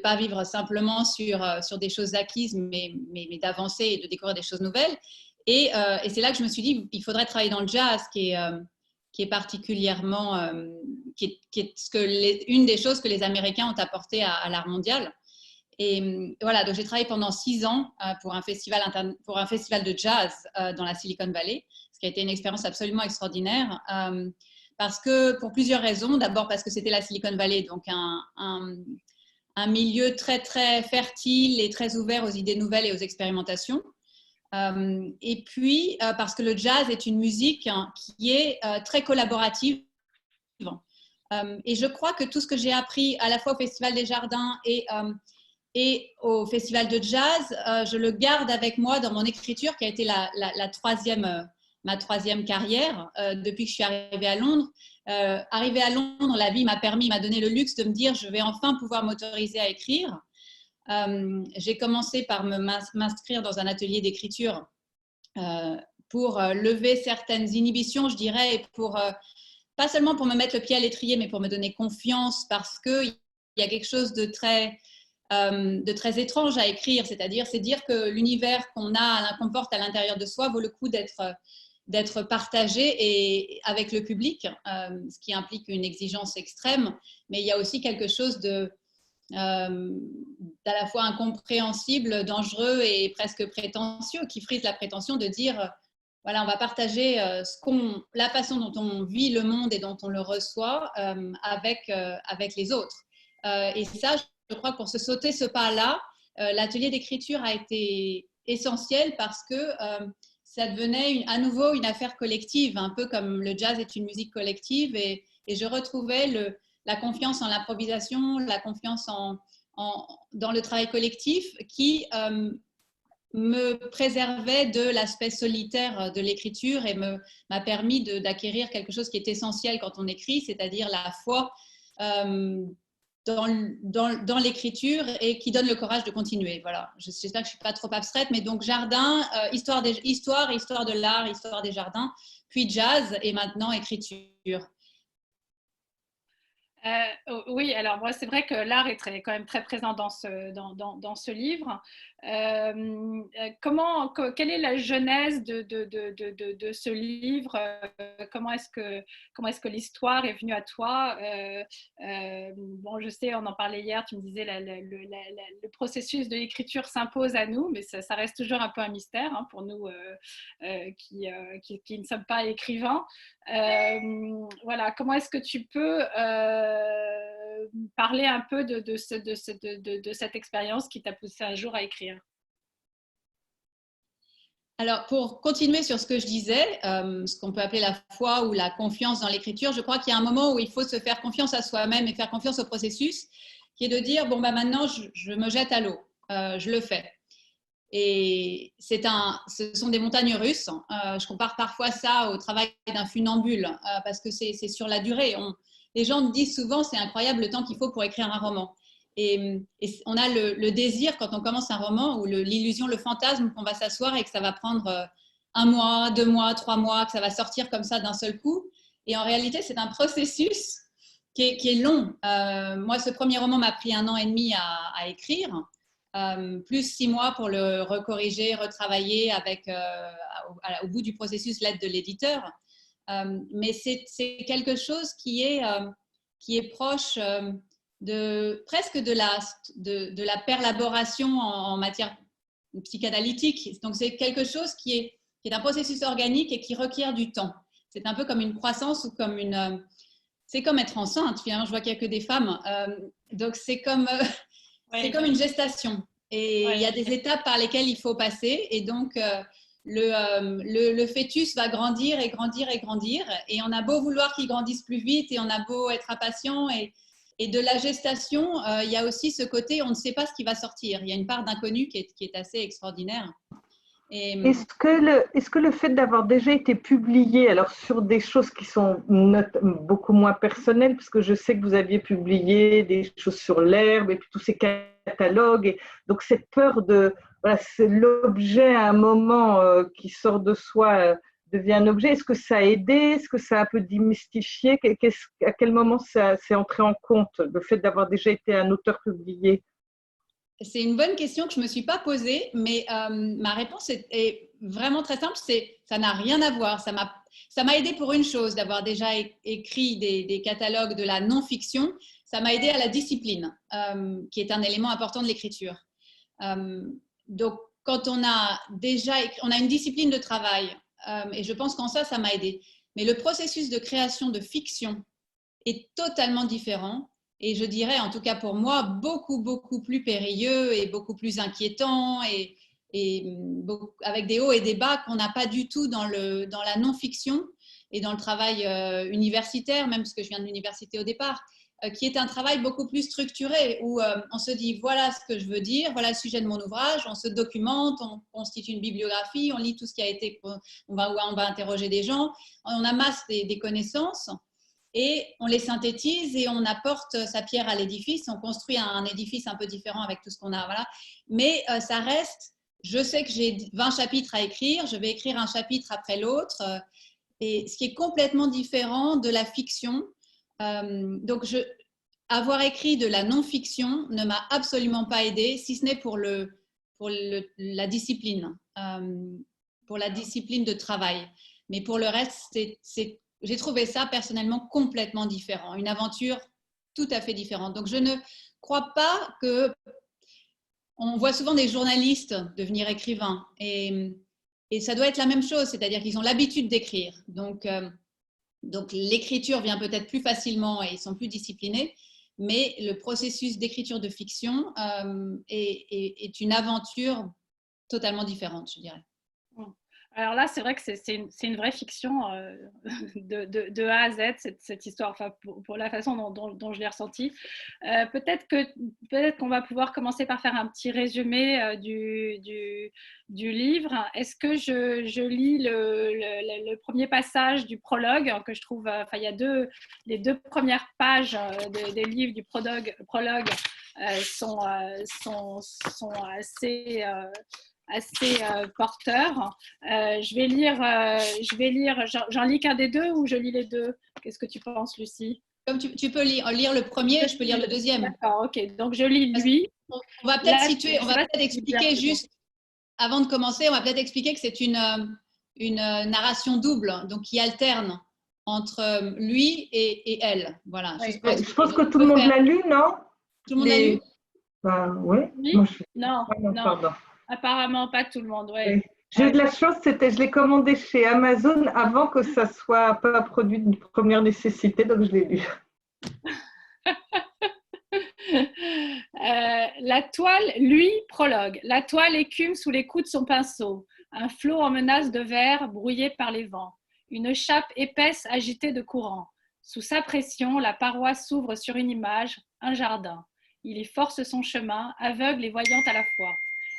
pas vivre simplement sur des choses acquises, mais d'avancer et de découvrir des choses nouvelles. Et c'est là que je me suis dit, il faudrait travailler dans le jazz, qui est particulièrement, qui est une des choses que les Américains ont apporté à l'art mondial. Et voilà, donc j'ai travaillé pendant 6 ans pour un festival de jazz dans la Silicon Valley, ce qui a été une expérience absolument extraordinaire. Parce que, pour plusieurs raisons. D'abord parce que c'était la Silicon Valley, donc un milieu très, très fertile et très ouvert aux idées nouvelles et aux expérimentations. Et puis, parce que le jazz est une musique qui est très collaborative. Et je crois que tout ce que j'ai appris à la fois au Festival des Jardins et au Festival de Jazz, je le garde avec moi dans mon écriture, qui a été ma troisième carrière depuis que je suis arrivée à Londres. Arrivée à Londres, la vie m'a donné le luxe de me dire, je vais enfin pouvoir m'autoriser à écrire. J'ai commencé par m'inscrire dans un atelier d'écriture pour lever certaines inhibitions, je dirais, et pas seulement pour me mettre le pied à l'étrier, mais pour me donner confiance, parce qu'il y a quelque chose de très étrange à écrire, c'est dire que l'univers qu'on porte à l'intérieur de soi vaut le coup d'être partagé et avec le public, ce qui implique une exigence extrême, mais il y a aussi quelque chose d'à la fois incompréhensible, dangereux et presque prétentieux, qui frise la prétention de dire voilà, on va partager la façon dont on vit le monde et dont on le reçoit avec les autres. Et ça, je crois que pour se sauter ce pas-là, l'atelier d'écriture a été essentiel, parce que ça devenait à nouveau une affaire collective, un peu comme le jazz est une musique collective, et je retrouvais la confiance en l'improvisation, la confiance dans le travail collectif, qui me préservait de l'aspect solitaire de l'écriture et m'a permis d'acquérir quelque chose qui est essentiel quand on écrit, c'est-à-dire la foi dans l'écriture, et qui donne le courage de continuer. Voilà, j'espère que je ne suis pas trop abstraite, mais donc jardin, histoire de l'art, histoire des jardins, puis jazz, et maintenant écriture. Oui, alors moi, c'est vrai que l'art est quand même très présent dans ce livre. Quelle est la genèse de ce livre? Comment est-ce que l'histoire est venue à toi? Bon, je sais, on en parlait hier, tu me disais le processus de l'écriture s'impose à nous, mais ça reste toujours un peu un mystère, hein, pour nous qui ne sommes pas écrivains. Voilà, comment est-ce que tu peux parler un peu de cette expérience qui t'a poussé un jour à écrire? Alors, pour continuer sur ce que je disais, ce qu'on peut appeler la foi ou la confiance dans l'écriture, je crois qu'il y a un moment où il faut se faire confiance à soi-même et faire confiance au processus, qui est de dire, bon, bah, maintenant, je me jette à l'eau, je le fais. Et ce sont des montagnes russes. Je compare parfois ça au travail d'un funambule, parce que c'est sur la durée. Les gens me disent souvent, c'est incroyable le temps qu'il faut pour écrire un roman. Et on a le désir, quand on commence un roman, ou l'illusion, le fantasme qu'on va s'asseoir et que ça va prendre 1 mois, 2 mois, 3 mois, que ça va sortir comme ça d'un seul coup. Et en réalité, c'est un processus qui est long. Moi, ce premier roman m'a pris 1 an et demi à écrire. Plus 6 mois pour le recorriger, retravailler au bout du processus, l'aide de l'éditeur. Mais c'est quelque chose qui est proche presque de la perlaboration en matière psychanalytique. Donc c'est quelque chose qui est un processus organique et qui requiert du temps. C'est un peu comme une croissance ou c'est comme être enceinte, finalement. Je vois qu'il n'y a que des femmes. Donc c'est comme une gestation. Et il y a des étapes par lesquelles il faut passer. Et donc, le fœtus va grandir et grandir et grandir. Et on a beau vouloir qu'il grandisse plus vite, et on a beau être impatient. Et de la gestation, il y a aussi ce côté, on ne sait pas ce qui va sortir. Il y a une part d'inconnu qui est assez extraordinaire. Est-ce que le fait d'avoir déjà été publié, alors sur des choses qui sont beaucoup moins personnelles, parce que je sais que vous aviez publié des choses sur l'herbe et puis tous ces catalogues, et donc cette peur voilà, c'est l'objet à un moment qui sort de soi devient un objet, est-ce que ça a aidé? Est-ce que ça a un peu démystifié? À quel moment ça s'est entré en compte, le fait d'avoir déjà été un auteur publié? C'est une bonne question que je ne me suis pas posée, mais ma réponse est vraiment très simple, ça n'a rien à voir. Ça m'a aidé pour une chose, d'avoir déjà écrit des catalogues de la non-fiction. Ça m'a aidé à la discipline, qui est un élément important de l'écriture. Donc, quand on a une discipline de travail, et je pense qu'en ça m'a aidé. Mais le processus de création de fiction est totalement différent. Et je dirais, en tout cas pour moi, beaucoup, beaucoup plus périlleux et beaucoup plus inquiétant avec des hauts et des bas qu'on n'a pas du tout dans la non-fiction et dans le travail universitaire, même parce que je viens de l'université au départ, qui est un travail beaucoup plus structuré où on se dit voilà ce que je veux dire, voilà le sujet de mon ouvrage, on se documente, on constitue une bibliographie, on lit tout ce qui a été, on va interroger des gens, on amasse des connaissances. Et on les synthétise et on apporte sa pierre à l'édifice. On construit un édifice un peu différent avec tout ce qu'on a. Voilà. Mais ça reste, je sais que j'ai 20 chapitres à écrire, je vais écrire un chapitre après l'autre. Et ce qui est complètement différent de la fiction. Donc, avoir écrit de la non-fiction ne m'a absolument pas aidée, si ce n'est pour la discipline, pour la discipline de travail. Mais pour le reste, j'ai trouvé ça personnellement complètement différent, une aventure tout à fait différente. Donc, je ne crois pas que... On voit souvent des journalistes devenir écrivains et ça doit être la même chose, c'est-à-dire qu'ils ont l'habitude d'écrire. Donc l'écriture vient peut-être plus facilement et ils sont plus disciplinés, mais le processus d'écriture de fiction est une aventure totalement différente, je dirais. Alors là, c'est vrai que c'est une vraie fiction de A à Z, cette histoire, enfin, pour la façon dont je l'ai ressentie. Peut-être qu'on va pouvoir commencer par faire un petit résumé du livre. Est-ce que je lis le premier passage du prologue que je trouve, enfin, il y a les deux premières pages des livres du prologue sont assez porteur. Je vais lire, j'en lis qu'un des deux ou je lis les deux? Qu'est-ce que tu penses, Lucie? Comme tu peux lire le premier, je peux lire le deuxième. D'accord, ok. Donc je lis lui. On va peut-être expliquer juste, avant de commencer, on va peut-être expliquer que c'est une narration double, donc qui alterne entre lui et elle. Voilà. Je pense que tout le monde l'a lu, non? Tout le monde l'a lu? Oui. Oui. Non. Pardon. Apparemment, pas tout le monde. Ouais. J'ai eu de la chance, je l'ai commandé chez Amazon avant que ça soit pas un produit de première nécessité, donc je l'ai lu. La toile, lui, prologue. La toile écume sous les coups de son pinceau. Un flot en menace de verre brouillé par les vents. Une chape épaisse agitée de courant. Sous sa pression, la paroi s'ouvre sur une image, un jardin. Il y force son chemin, aveugle et voyante à la fois.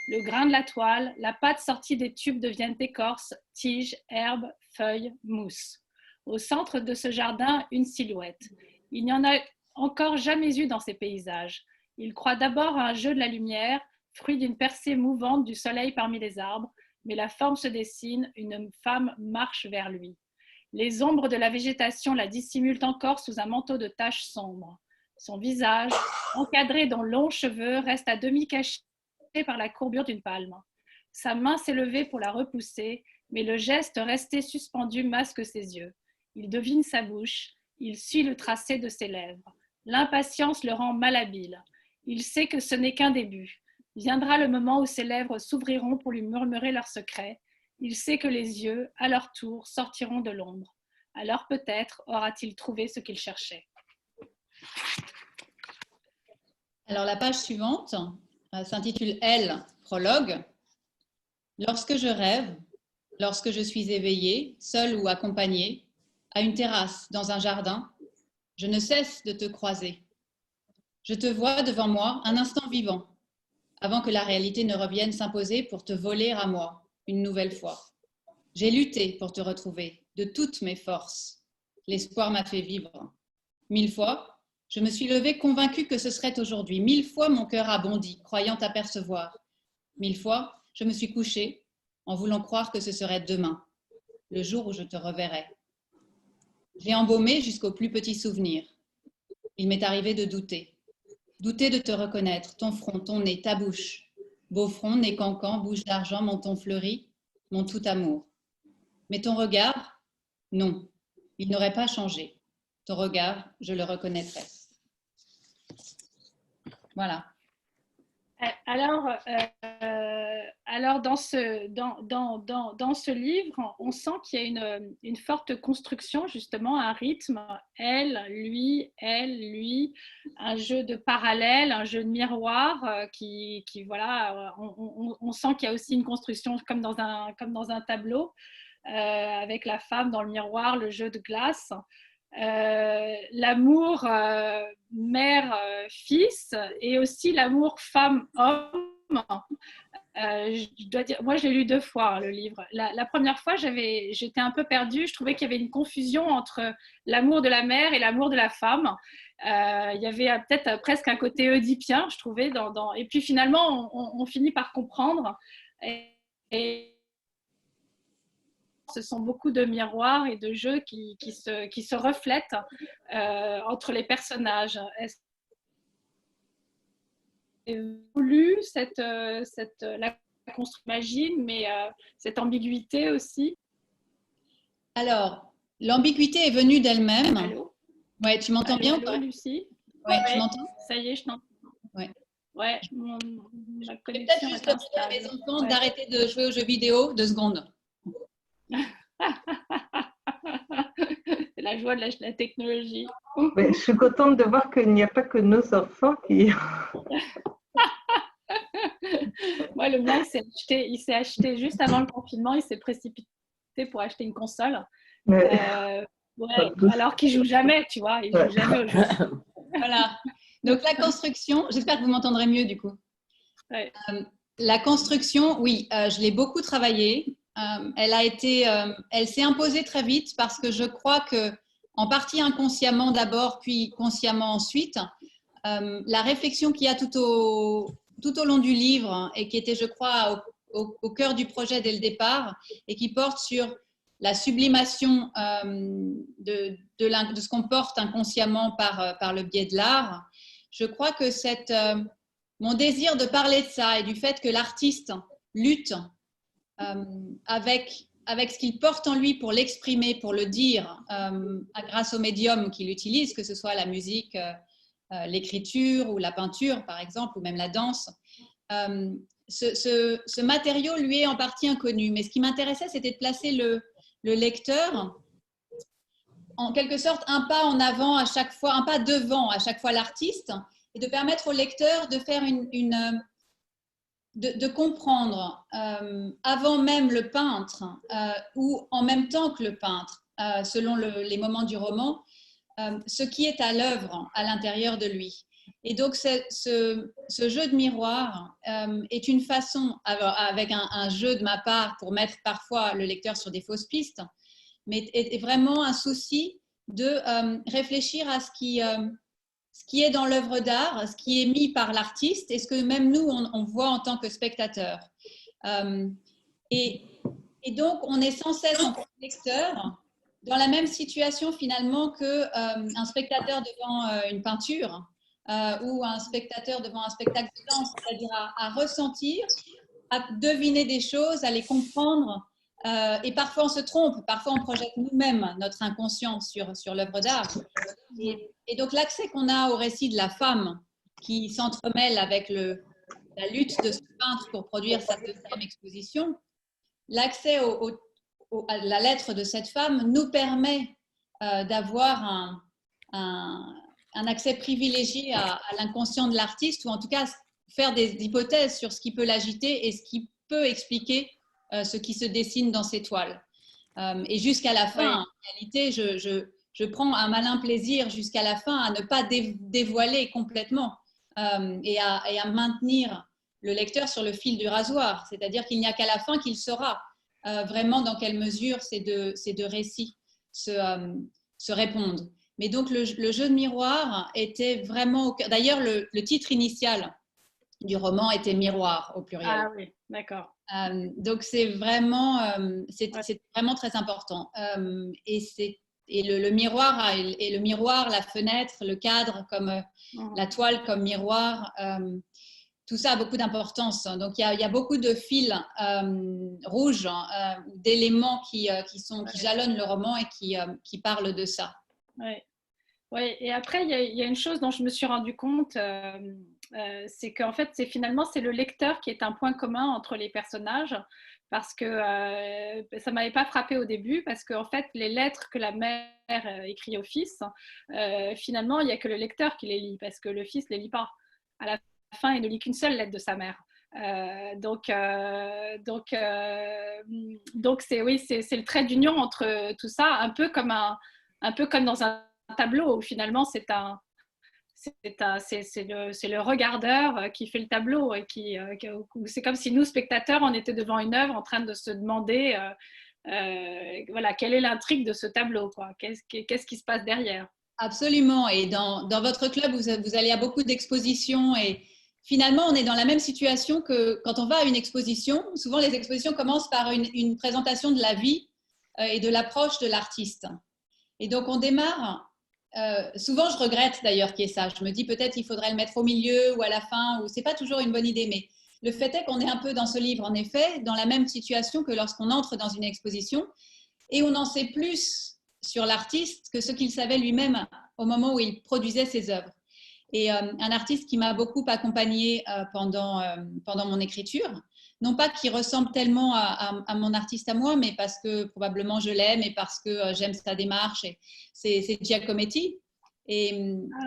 Le grain de la toile, la pâte sortie des tubes deviennent écorce, tiges, herbes, feuilles, mousse. Au centre de ce jardin, une silhouette. Il n'y en a encore jamais eu dans ces paysages. Il croit d'abord à un jeu de la lumière, fruit d'une percée mouvante du soleil parmi les arbres, mais la forme se dessine, une femme marche vers lui. Les ombres de la végétation la dissimulent encore sous un manteau de taches sombres. Son visage, encadré dans longs cheveux, reste à demi caché par la courbure d'une palme. Sa main s'est levée pour la repousser, mais le geste resté suspendu masque ses yeux. Il devine sa bouche, il suit le tracé de ses lèvres. L'impatience le rend malhabile. Il sait que ce n'est qu'un début. Viendra le moment où ses lèvres s'ouvriront pour lui murmurer leur secret. Il sait que les yeux, à leur tour, sortiront de l'ombre. Alors peut-être aura-t-il trouvé ce qu'il cherchait. Alors la page suivante s'intitule « Elle, prologue ». Lorsque je rêve, lorsque je suis éveillée, seule ou accompagnée, à une terrasse, dans un jardin, je ne cesse de te croiser. Je te vois devant moi un instant vivant, avant que la réalité ne revienne s'imposer pour te voler à moi, une nouvelle fois. J'ai lutté pour te retrouver, de toutes mes forces. L'espoir m'a fait vivre. 1000 fois, je me suis levée convaincue que ce serait aujourd'hui. 1000 fois, mon cœur a bondi, croyant t'apercevoir. 1000 fois, je me suis couchée, en voulant croire que ce serait demain, le jour où je te reverrai. J'ai embaumé jusqu'au plus petit souvenir. Il m'est arrivé de douter. Douter de te reconnaître, ton front, ton nez, ta bouche. Beau front, nez cancan, bouche d'argent, menton fleuri, mon tout amour. Mais ton regard, non, il n'aurait pas changé. Ton regard, je le reconnaîtrais. Voilà. Alors dans ce livre, on sent qu'il y a une forte construction, justement, un rythme, elle, lui, un jeu de parallèle, un jeu de miroir qui voilà, on sent qu'il y a aussi une construction comme dans un tableau, avec la femme dans le miroir, le jeu de glace. L'amour mère-fils et aussi l'amour femme-homme. Je dois dire, moi, je l'ai lu 2 fois, hein, le livre. La première fois, j'étais un peu perdue. Je trouvais qu'il y avait une confusion entre l'amour de la mère et l'amour de la femme. Il y avait peut-être presque un côté oedipien, je trouvais. Et puis finalement, on finit par comprendre. Et ce sont beaucoup de miroirs et de jeux qui se reflètent entre les personnages. Est-ce que vous avez voulu la construction, j'imagine, mais cette ambiguïté aussi? Alors, l'ambiguïté est venue d'elle-même. Allô? Ouais, tu m'entends bien ou pas? Lucie? Ouais, tu m'entends? Ça y est, je t'entends. Ouais. Ouais, ma connexion peut-être juste est dire à mes instable. enfants d'arrêter de jouer aux jeux vidéo 2 secondes. C'est la joie de la technologie. Mais je suis contente de voir qu'il n'y a pas que nos enfants qui… Moi, le mien, il s'est acheté juste avant le confinement, il s'est précipité pour acheter une console. Ouais, alors qu'il joue jamais, tu vois, il joue jamais au jeu. Voilà. Donc la construction, j'espère que vous m'entendrez mieux du coup. Ouais. La construction, oui, je l'ai beaucoup travaillée. Elle s'est imposée très vite parce que je crois que, en partie inconsciemment d'abord, puis consciemment ensuite, la réflexion qu'il y a tout au long du livre et qui était, je crois, au cœur du projet dès le départ et qui porte sur la sublimation de ce qu'on porte inconsciemment par le biais de l'art. Je crois que mon désir de parler de ça et du fait que l'artiste lutte avec ce qu'il porte en lui pour l'exprimer, pour le dire, grâce au médium qu'il utilise, que ce soit la musique, l'écriture ou la peinture, par exemple, ou même la danse. Ce matériau lui est en partie inconnu. Mais ce qui m'intéressait, c'était de placer le lecteur en quelque sorte un pas en avant à chaque fois, un pas devant à chaque fois l'artiste, et de permettre au lecteur de faire de comprendre avant même le peintre ou en même temps que le peintre, selon les moments du roman, ce qui est à l'œuvre à l'intérieur de lui. Et donc ce jeu de miroir est une façon, avec un jeu de ma part pour mettre parfois le lecteur sur des fausses pistes, mais est vraiment un souci de réfléchir à ce qui est dans l'œuvre d'art, ce qui est mis par l'artiste et ce que même nous, on voit en tant que spectateurs. Et donc, on est sans cesse en tant que lecteur dans la même situation finalement qu'un spectateur devant une peinture ou un spectateur devant un spectacle de danse, c'est-à-dire à ressentir, à deviner des choses, à les comprendre. Et parfois on se trompe, parfois on projette nous-mêmes notre inconscient sur l'œuvre d'art. Et donc l'accès qu'on a au récit de la femme qui s'entremêle avec la lutte de ce peintre pour produire sa 2e exposition, l'accès à la lettre de cette femme nous permet d'avoir un accès privilégié à l'inconscient de l'artiste, ou en tout cas faire des hypothèses sur ce qui peut l'agiter et ce qui peut expliquer ce qui se dessine dans ces toiles. Et jusqu'à la fin, oui. En réalité, je prends un malin plaisir jusqu'à la fin à ne pas dévoiler complètement et à maintenir le lecteur sur le fil du rasoir. C'est-à-dire qu'il n'y a qu'à la fin qu'il saura vraiment dans quelle mesure ces deux récits se répondent. Mais donc le jeu de miroir était vraiment au cœur. D'ailleurs, le titre initial du roman était Miroir au pluriel. Ah oui, d'accord. Donc c'est vraiment très important. Et et le miroir, et le miroir, la fenêtre, le cadre, comme la toile comme miroir, tout ça a beaucoup d'importance. Donc, il y a beaucoup de fils rouges, d'éléments qui jalonnent le roman et qui parlent de ça. Ouais. Ouais. Et après, il y a une chose dont je me suis rendu compte, c'est qu'en fait, c'est le lecteur qui est un point commun entre les personnages, parce que ça m'avait pas frappé au début, parce qu'en fait, les lettres que la mère écrit au fils, finalement, il y a que le lecteur qui les lit, parce que le fils les lit pas. À la fin, il ne lit qu'une seule lettre de sa mère. Donc c'est le trait d'union entre tout ça, un peu comme dans un tableau où finalement c'est le regardeur qui fait le tableau et c'est comme si nous spectateurs on était devant une œuvre en train de se demander voilà, quelle est l'intrigue de ce tableau, quoi. Qu'est-ce qui se passe derrière. Absolument, et dans votre club vous allez à beaucoup d'expositions et finalement on est dans la même situation que quand on va à une exposition. Souvent les expositions commencent par une présentation de la vie et de l'approche de l'artiste, et donc on démarre. Souvent, je regrette d'ailleurs qu'il y ait ça. Je me dis peut-être il faudrait le mettre au milieu ou à la fin, ou c'est pas toujours une bonne idée. Mais le fait est qu'on est un peu dans ce livre, en effet, dans la même situation que lorsqu'on entre dans une exposition, et on en sait plus sur l'artiste que ce qu'il savait lui-même au moment où il produisait ses œuvres. Et un artiste qui m'a beaucoup accompagnée pendant mon écriture, non pas qu'il ressemble tellement à mon artiste à moi, mais parce que probablement je l'aime et parce que j'aime sa démarche. C'est Giacometti. Et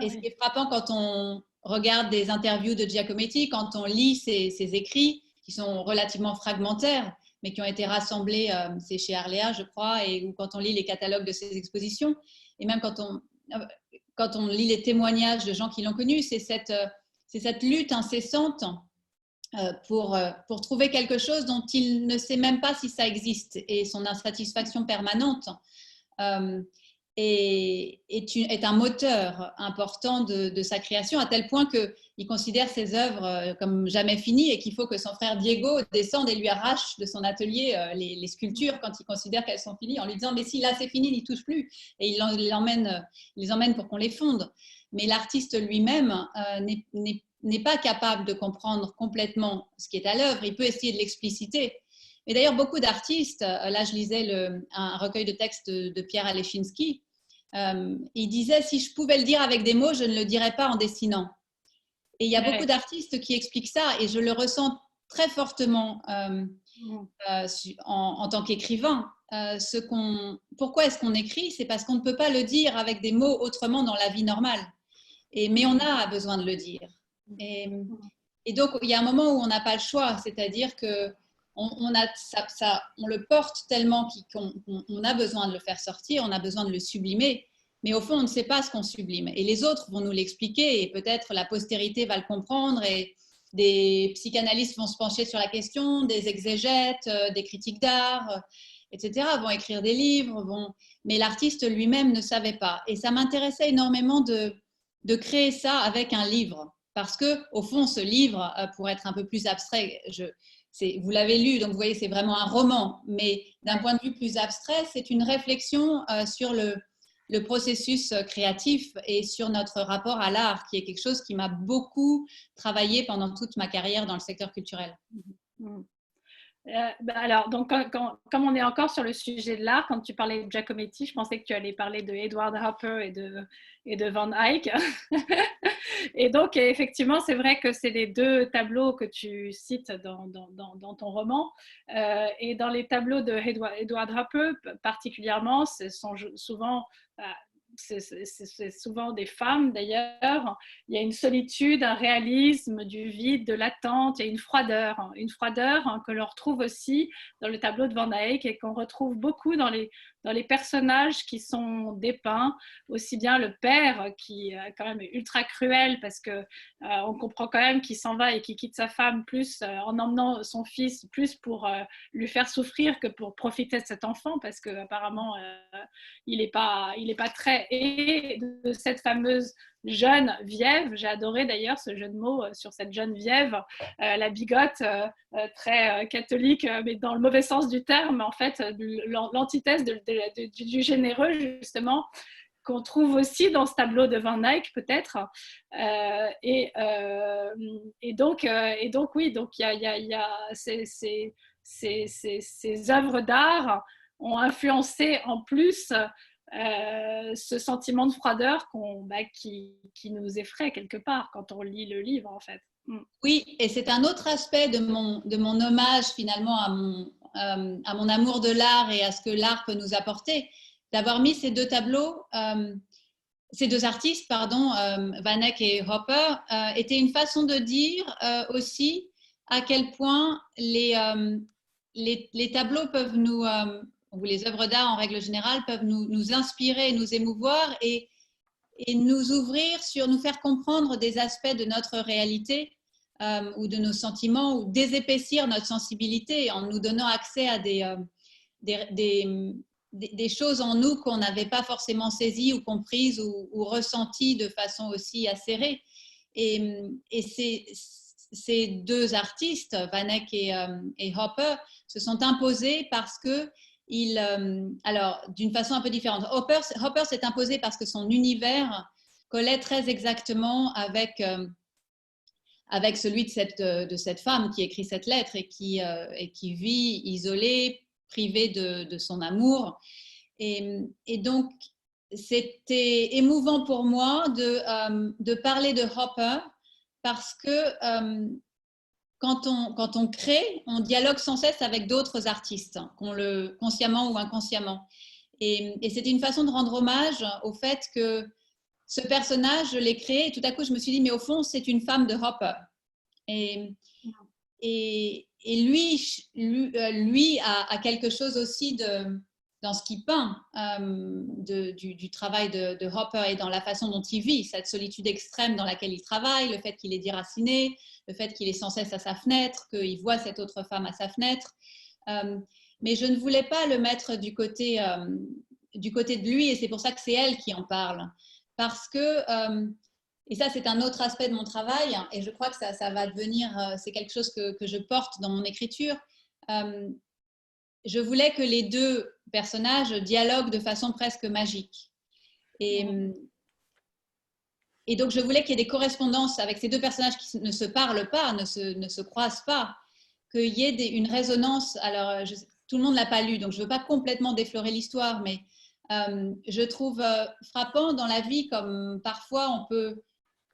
ce qui est frappant quand on regarde des interviews de Giacometti, quand on lit ses écrits, qui sont relativement fragmentaires, mais qui ont été rassemblés, c'est chez Arléa, je crois, ou quand on lit les catalogues de ses expositions, et même quand on lit les témoignages de gens qui l'ont connu, c'est cette lutte incessante pour trouver quelque chose dont il ne sait même pas si ça existe, et son insatisfaction permanente est un moteur important de sa création, à tel point qu'il considère ses œuvres comme jamais finies et qu'il faut que son frère Diego descende et lui arrache de son atelier les sculptures quand il considère qu'elles sont finies, en lui disant mais si là c'est fini, n'y touche plus, et il les emmène pour qu'on les fonde. Mais l'artiste lui-même n'est pas capable de comprendre complètement ce qui est à l'œuvre. Il peut essayer de l'expliciter. Et d'ailleurs, beaucoup d'artistes, là je lisais un recueil de textes de Pierre Alechinsky, il disait si je pouvais le dire avec des mots, je ne le dirais pas en dessinant. Et il y a beaucoup d'artistes qui expliquent ça, et je le ressens très fortement en tant qu'écrivain. Pourquoi est-ce qu'on écrit? C'est parce qu'on ne peut pas le dire avec des mots autrement dans la vie normale. Mais on a besoin de le dire. Et donc, il y a un moment où on n'a pas le choix, c'est-à-dire que on le porte tellement qu'on a besoin de le faire sortir, on a besoin de le sublimer, mais au fond, on ne sait pas ce qu'on sublime. Et les autres vont nous l'expliquer, et peut-être la postérité va le comprendre, et des psychanalystes vont se pencher sur la question, des exégètes, des critiques d'art, etc., vont écrire des livres, mais l'artiste lui-même ne savait pas. Et ça m'intéressait énormément de créer ça avec un livre, parce que au fond, ce livre, pour être un peu plus abstrait, vous l'avez lu, donc vous voyez, c'est vraiment un roman, mais d'un point de vue plus abstrait, c'est une réflexion sur le processus créatif et sur notre rapport à l'art, qui est quelque chose qui m'a beaucoup travaillé pendant toute ma carrière dans le secteur culturel. Alors, donc, comme on est encore sur le sujet de l'art, quand tu parlais de Giacometti, je pensais que tu allais parler de Edward Hopper et de Van Eyck. Et donc, effectivement, c'est vrai que c'est les deux tableaux que tu cites dans ton roman. Et dans les tableaux de Edward Hopper, particulièrement, ce sont souvent... c'est souvent des femmes d'ailleurs, il y a une solitude, un réalisme du vide, de l'attente, il y a une froideur que l'on retrouve aussi dans le tableau de Van Eyck et qu'on retrouve beaucoup dans les personnages qui sont dépeints, aussi bien le père qui est quand même ultra cruel parce qu'on comprend quand même qu'il s'en va et qu'il quitte sa femme plus en emmenant son fils plus pour lui faire souffrir que pour profiter de cet enfant, parce qu'apparemment il n'est pas très fait, et de cette fameuse Geneviève. J'ai adoré d'ailleurs ce jeu de mots sur cette Geneviève, la bigote très catholique, mais dans le mauvais sens du terme, en fait, l'antithèse du généreux, justement, qu'on trouve aussi dans ce tableau de Van Eyck, peut-être. Et donc, oui, donc il y a ces œuvres d'art ont influencé en plus ce sentiment de froideur qui nous effraie quelque part quand on lit le livre, en fait. Oui, et c'est un autre aspect de mon hommage finalement à mon amour de l'art et à ce que l'art peut nous apporter, d'avoir mis ces deux tableaux, ces deux artistes, pardon, Van Eyck et Hopper, était une façon de dire aussi à quel point les tableaux peuvent nous, ou les œuvres d'art en règle générale, peuvent nous inspirer, nous émouvoir et nous ouvrir nous faire comprendre des aspects de notre réalité ou de nos sentiments, ou désépaissir notre sensibilité en nous donnant accès à des choses en nous qu'on n'avait pas forcément saisies ou comprises ou ressenties de façon aussi acérée. Et ces deux artistes, Van Eyck et Hopper, se sont imposés parce que alors d'une façon un peu différente. Hopper s'est imposé parce que son univers collait très exactement avec celui de cette femme qui écrit cette lettre et qui vit isolée, privée de son amour. Et donc, c'était émouvant pour moi de parler de Hopper parce que quand on crée, on dialogue sans cesse avec d'autres artistes, consciemment ou inconsciemment. Et c'était une façon de rendre hommage au fait que ce personnage, je l'ai créé et tout à coup, je me suis dit, mais au fond, c'est une femme de Hopper. Et lui a quelque chose aussi dans ce qu'il peint du travail de Hopper et dans la façon dont il vit, cette solitude extrême dans laquelle il travaille, le fait qu'il est déraciné, le fait qu'il est sans cesse à sa fenêtre, qu'il voit cette autre femme à sa fenêtre. Mais je ne voulais pas le mettre du côté de lui, et c'est pour ça que c'est elle qui en parle. Parce que, et ça c'est un autre aspect de mon travail, et je crois que ça va devenir, c'est quelque chose que je porte dans mon écriture. Je voulais que les deux personnages dialoguent de façon presque magique. Et donc, je voulais qu'il y ait des correspondances avec ces deux personnages qui ne se parlent pas, ne se croisent pas, qu'il y ait une résonance. Alors, tout le monde ne l'a pas lu, donc je ne veux pas complètement déflorer l'histoire, mais je trouve frappant dans la vie comme parfois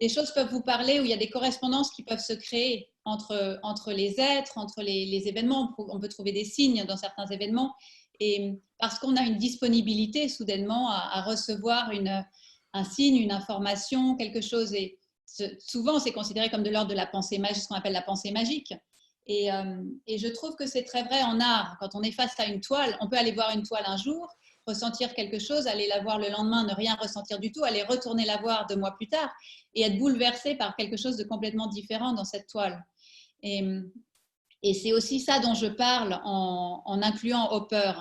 les choses peuvent vous parler, où il y a des correspondances qui peuvent se créer entre les êtres, entre les événements. On peut trouver des signes dans certains événements, et parce qu'on a une disponibilité soudainement à recevoir un signe, une information, quelque chose. Et souvent, c'est considéré comme de l'ordre de la pensée magique, ce qu'on appelle la pensée magique. Et je trouve que c'est très vrai en art. Quand on est face à une toile, on peut aller voir une toile un jour, ressentir quelque chose, aller la voir le lendemain, ne rien ressentir du tout, aller retourner la voir 2 mois plus tard et être bouleversé par quelque chose de complètement différent dans cette toile. Et c'est aussi ça dont je parle en incluant Hopper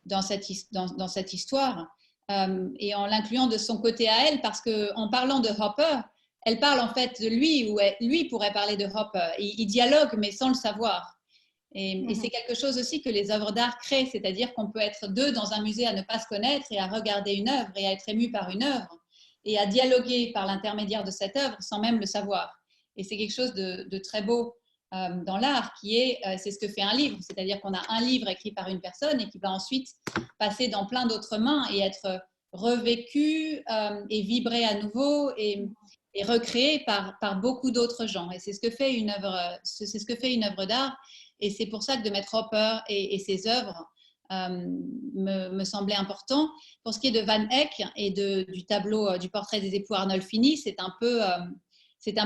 dans cette histoire et en l'incluant de son côté à elle, parce qu'en parlant de Hopper, elle parle en fait de lui, ou lui pourrait parler de Hopper. Il dialogue, mais sans le savoir. Et c'est quelque chose aussi que les œuvres d'art créent, c'est-à-dire qu'on peut être deux dans un musée à ne pas se connaître et à regarder une œuvre et à être ému par une œuvre et à dialoguer par l'intermédiaire de cette œuvre sans même le savoir. Et c'est quelque chose de très beau dans l'art c'est ce que fait un livre, c'est-à-dire qu'on a un livre écrit par une personne et qui va ensuite passer dans plein d'autres mains et être revécu et vibrer à nouveau et recréé par beaucoup d'autres gens. Et c'est ce que fait une œuvre d'art. Et c'est pour ça que de mettre Hopper et ses œuvres me semblait important. Pour ce qui est de Van Eyck et du tableau du portrait des époux Arnolfini, c'est un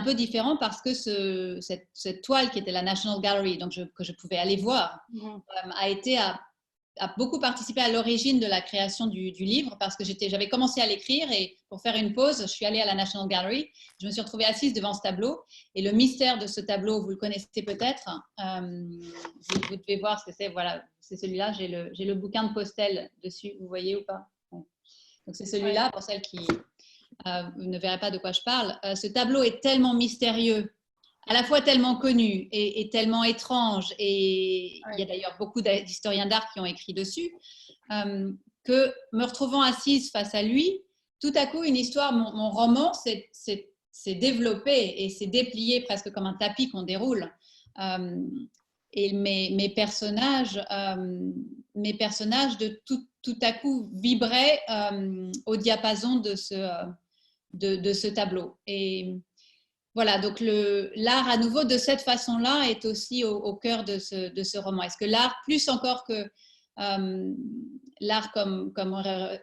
peu différent parce que cette toile qui était la National Gallery, donc que je pouvais aller voir, a beaucoup participé à l'origine de la création du livre, parce que j'avais commencé à l'écrire et pour faire une pause, je suis allée à la National Gallery. Je me suis retrouvée assise devant ce tableau et le mystère de ce tableau, vous le connaissez peut-être. Vous devez voir ce que c'est. Voilà, c'est celui-là. J'ai le bouquin de Postel dessus. Vous voyez ou pas? Donc c'est celui-là, pour celles qui ne verraient pas de quoi je parle. Ce tableau est tellement mystérieux, à la fois tellement connu et tellement étrange, et il y a d'ailleurs beaucoup d'historiens d'art qui ont écrit dessus, que me retrouvant assise face à lui, tout à coup, une histoire, mon roman s'est développé et s'est déplié presque comme un tapis qu'on déroule. Et mes personnages de tout à coup vibraient au diapason de ce tableau. Et voilà, donc l'art à nouveau de cette façon-là est aussi au cœur de ce roman. Est-ce que l'art, plus encore que l'art comme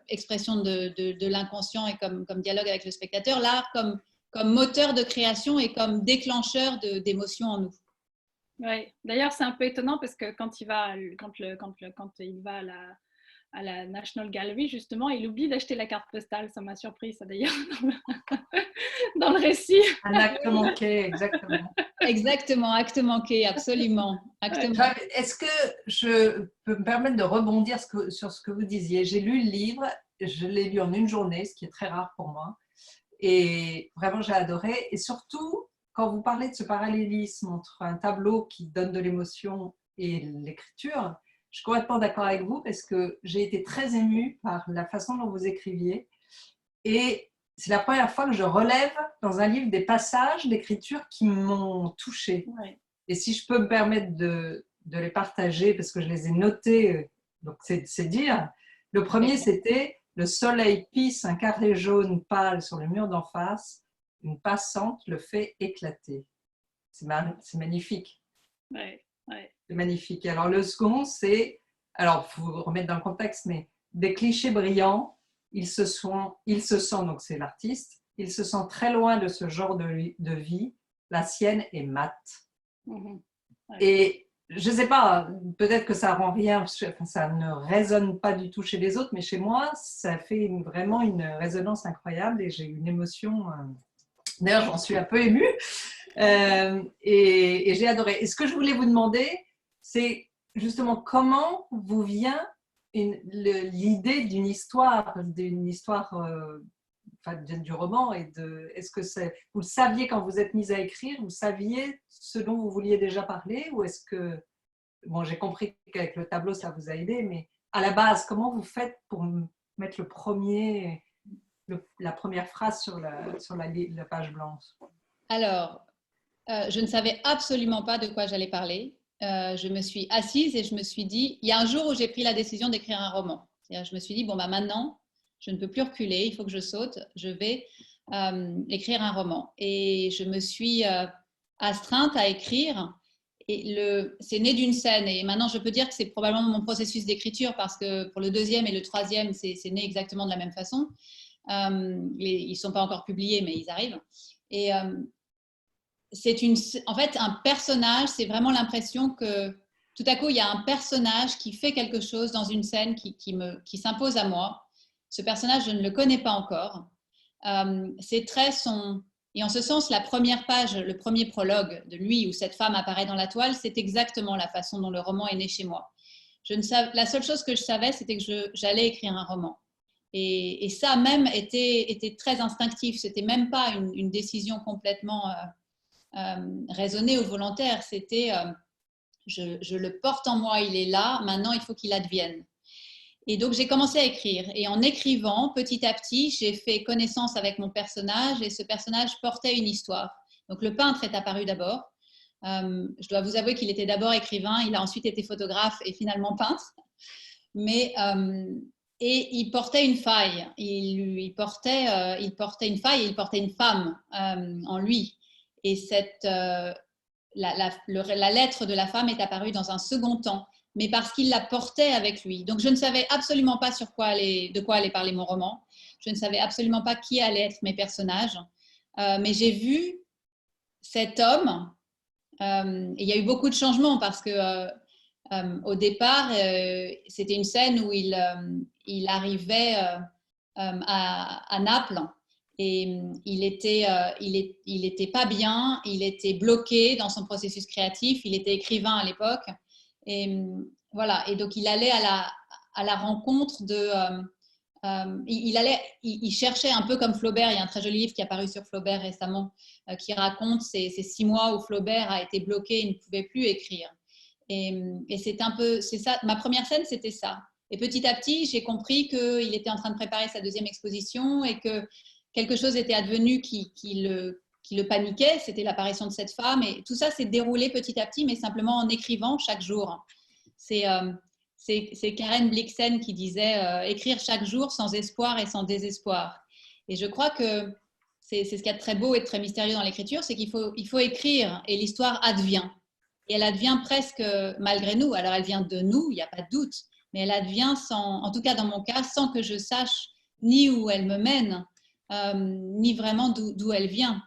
expression de l'inconscient et comme dialogue avec le spectateur, l'art comme moteur de création et comme déclencheur d'émotions en nous. Oui, d'ailleurs c'est un peu étonnant parce que quand il va à la National Gallery, justement, il oublie d'acheter la carte postale. Ça m'a surpris, ça d'ailleurs, dans le récit. Un acte manqué, exactement. Exactement, acte manqué, absolument. Est-ce que je peux me permettre de rebondir sur ce que vous disiez? J'ai lu le livre, je l'ai lu en une journée, ce qui est très rare pour moi. Et vraiment, j'ai adoré. Et surtout, quand vous parlez de ce parallélisme entre un tableau qui donne de l'émotion et l'écriture, je suis complètement d'accord avec vous parce que j'ai été très émue par la façon dont vous écriviez. Et c'est la première fois que je relève dans un livre des passages d'écriture qui m'ont touchée. Ouais. Et si je peux me permettre de les partager, parce que je les ai notés, donc c'est dire. Le premier, c'était « Le soleil pisse un carré jaune pâle sur le mur d'en face. Une passante le fait éclater. » C'est magnifique. Ouais, ouais. C'est magnifique. Alors, le second, c'est, alors, il faut remettre dans le contexte, mais des clichés brillants, il se sent, donc c'est l'artiste, il se sent très loin de ce genre de vie, la sienne est mate. Ouais. Et je ne sais pas, peut-être que ça rend rien, ça ne résonne pas du tout chez les autres, mais chez moi, ça fait vraiment une résonance incroyable et j'ai une émotion. D'ailleurs, j'en suis un peu émue et j'ai adoré. Et ce que je voulais vous demander, c'est justement comment vous vient l'idée d'une histoire du roman et est-ce que vous le saviez quand vous êtes mise à écrire, vous saviez ce dont vous vouliez déjà parler ou est-ce que, bon, j'ai compris qu'avec le tableau ça vous a aidé, mais à la base, comment vous faites pour mettre la première phrase sur la page blanche? Alors, je ne savais absolument pas de quoi j'allais parler. Je me suis assise et je me suis dit, il y a un jour où j'ai pris la décision d'écrire un roman. Je me suis dit, bon, bah maintenant, je ne peux plus reculer, il faut que je saute, je vais écrire un roman. Et je me suis astreinte à écrire. Et c'est né d'une scène. Et maintenant, je peux dire que c'est probablement mon processus d'écriture parce que pour le deuxième et le troisième, c'est né exactement de la même façon. Ils ne sont pas encore publiés, mais ils arrivent. Et en fait, un personnage, c'est vraiment l'impression que tout à coup, il y a un personnage qui fait quelque chose dans une scène qui s'impose à moi. Ce personnage, je ne le connais pas encore. Ses traits sont... Et en ce sens, la première page, le premier prologue de lui où cette femme apparaît dans la toile, c'est exactement la façon dont le roman est né chez moi. La seule chose que je savais, c'était que j'allais écrire un roman. Et ça même était très instinctif. C'était même pas une décision complètement raisonnée ou volontaire. C'était je le porte en moi, il est là, maintenant il faut qu'il advienne. Et donc j'ai commencé à écrire. Et en écrivant, petit à petit, j'ai fait connaissance avec mon personnage et ce personnage portait une histoire. Donc le peintre est apparu d'abord. Je dois vous avouer qu'il était d'abord écrivain, il a ensuite été photographe et finalement peintre. Et il portait une faille. Il portait une faille et il portait une femme en lui. Et la lettre de la femme est apparue dans un second temps, mais parce qu'il la portait avec lui. Donc je ne savais absolument pas de quoi allait parler mon roman. Je ne savais absolument pas qui allaient être mes personnages. Mais j'ai vu cet homme. Il y a eu beaucoup de changements parce que au départ, c'était une scène où il arrivait à Naples et il était pas bien, il était bloqué dans son processus créatif, il était écrivain à l'époque et voilà. Et donc il allait à la rencontre il cherchait un peu comme Flaubert. Il y a un très joli livre qui est apparu sur Flaubert récemment qui raconte ces 6 mois où Flaubert a été bloqué, il ne pouvait plus écrire. Et c'est ça. Ma première scène, c'était ça. Et petit à petit, j'ai compris qu'il était en train de préparer sa 2e exposition et que quelque chose était advenu qui le paniquait. C'était l'apparition de cette femme. Et tout ça s'est déroulé petit à petit, mais simplement en écrivant chaque jour. C'est Karen Blixen qui disait écrire chaque jour sans espoir et sans désespoir. Et je crois que c'est ce qu'il y a de très beau et de très mystérieux dans l'écriture, c'est qu'il faut écrire et l'histoire advient. Et elle advient presque malgré nous. Alors elle vient de nous, il n'y a pas de doute, mais elle advient en tout cas dans mon cas, sans que je sache ni où elle me mène, ni vraiment d'où elle vient.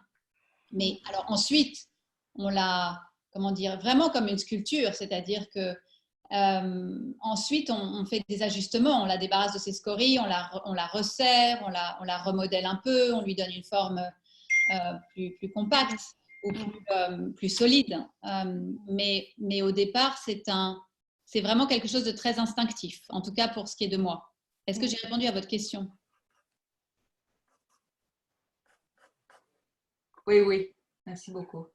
Mais alors ensuite, on l'a, comment dire, vraiment comme une sculpture, c'est-à-dire que ensuite, on fait des ajustements, on la débarrasse de ses scories, on la resserre, on la remodèle un peu, on lui donne une forme plus compacte ou plus solide. Mais au départ, c'est vraiment quelque chose de très instinctif, en tout cas pour ce qui est de moi. Est-ce que j'ai répondu à votre question? Oui, oui. Merci beaucoup.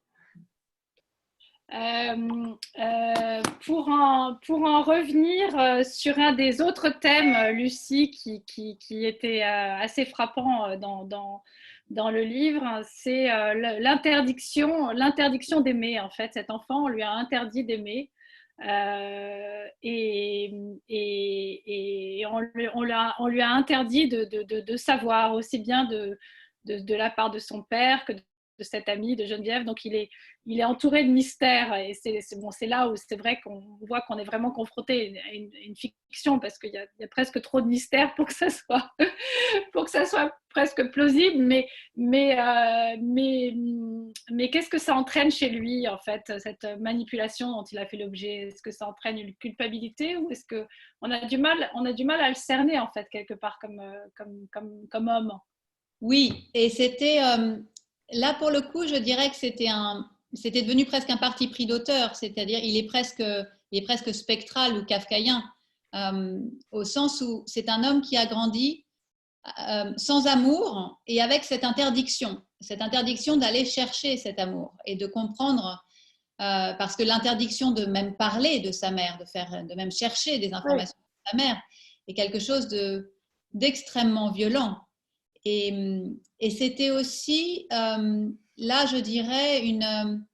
Pour en revenir sur un des autres thèmes, Lucie, qui était assez frappant dans le livre, c'est l'interdiction d'aimer. En fait, cet enfant, on lui a interdit d'aimer. Et on lui a interdit de savoir, aussi bien de la part de son père que de cette amie de Geneviève. Donc il est entouré de mystères, et c'est là où c'est vrai qu'on voit qu'on est vraiment confronté à une fiction, parce qu'il y a presque trop de mystères pour que ça soit presque plausible, mais qu'est-ce que ça entraîne chez lui, en fait, cette manipulation dont il a fait l'objet? Est-ce que ça entraîne une culpabilité, ou est-ce qu'on a du mal à le cerner, en fait, quelque part, comme homme? Oui, et c'était là pour le coup, je dirais que c'était devenu presque un parti pris d'auteur, c'est-à-dire il est presque spectral ou kafkaïen, au sens où c'est un homme qui a grandi sans amour et avec cette interdiction d'aller chercher cet amour et de comprendre, parce que l'interdiction de même parler de sa mère, de même chercher des informations de sa mère, est quelque chose d'extrêmement violent. Et c'était aussi, là, je dirais, une